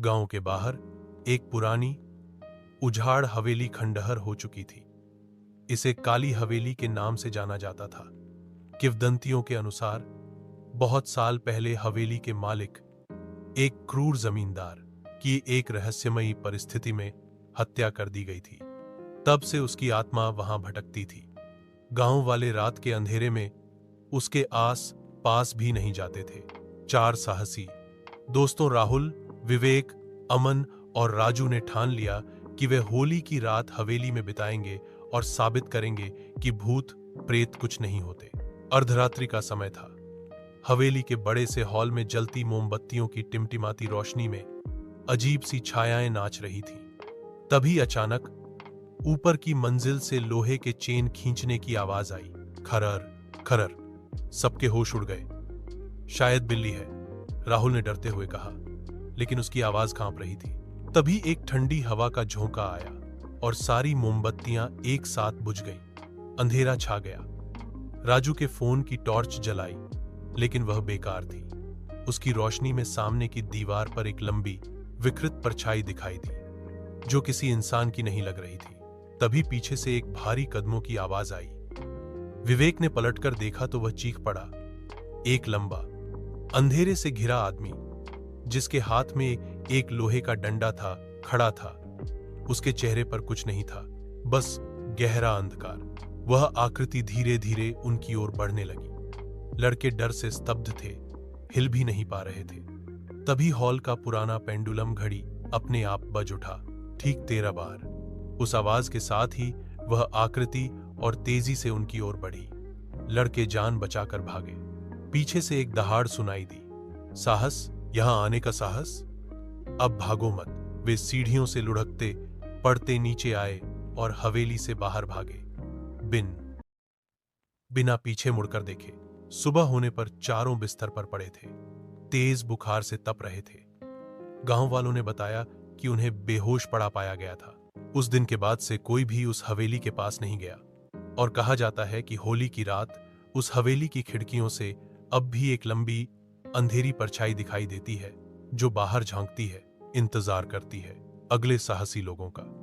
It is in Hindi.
गांव के बाहर एक पुरानी उजाड़ हवेली खंडहर हो चुकी थी। इसे काली हवेली के नाम से जाना जाता था। किंवदंतियों के अनुसार बहुत साल पहले हवेली के मालिक, एक क्रूर जमींदार की एक रहस्यमयी परिस्थिति में हत्या कर दी गई थी। तब से उसकी आत्मा वहां भटकती थी। गांव वाले रात के अंधेरे में उसके आस पास भी नहीं जाते थे। चार साहसी दोस्तों राहुल, विवेक, अमन और राजू ने ठान लिया कि वे होली की रात हवेली में बिताएंगे और साबित करेंगे कि भूत प्रेत कुछ नहीं होते। अर्धरात्रि का समय था। हवेली के बड़े से हॉल में जलती मोमबत्तियों की टिमटिमाती रोशनी में अजीब सी छायाएं नाच रही थी। तभी अचानक ऊपर की मंजिल से लोहे के चेन खींचने की आवाज आई। खरर खरर। सबके होश उड़ गए। शायद बिल्ली है, राहुल ने डरते हुए कहा, लेकिन उसकी आवाज कांप रही थी। तभी एक ठंडी हवा का झोंका आया और सारी मोमबत्तियां एक साथ बुझ गईं। अंधेरा छा गया। राजू के फोन की टॉर्च जलाई, लेकिन वह बेकार थी। उसकी रोशनी में सामने की दीवार पर एक लंबी विकृत परछाई दिखाई दी, जो किसी इंसान की नहीं लग रही थी। तभी पीछे से एक भारी कदमों की आवाज आई। विवेक ने पलटकर देखा तो वह चीख पड़ा। एक लंबा, अंधेरे से घिरा आदमी, जिसके हाथ में एक लोहे का डंडा था, खड़ा था। उसके चेहरे पर कुछ नहीं था, बस गहरा अंधकार। वह आकृति धीरे धीरे उनकी ओर बढ़ने लगी। लड़के डर से स्तब्ध थे, हिल भी नहीं पा रहे थे। तभी हॉल का पुराना पेंडुलम घड़ी अपने आप बज उठा, ठीक 13 बार। उस आवाज के साथ ही वह आकृति और तेजी से उनकी ओर बढ़ी। लड़के जान बचाकर भागे। पीछे से एक दहाड़ सुनाई दी। साहस, यहां आने का साहस? अब भागो मत। वे सीढ़ियों से लुढ़कते पड़ते नीचे आए और हवेली से बाहर भागे, बिना पीछे मुड़कर देखे। सुबह होने पर चारों बिस्तर पर पड़े थे, तेज बुखार से तप रहे थे। गांव वालों ने बताया कि उन्हें बेहोश पड़ा पाया गया था। उस दिन के बाद से कोई भी उस हवेली के पास नहीं गया, और कहा जाता है कि होली की रात उस हवेली की खिड़कियों से अब भी एक लंबी अंधेरी परछाई दिखाई देती है, जो बाहर झांकती है, इंतजार करती है अगले साहसी लोगों का।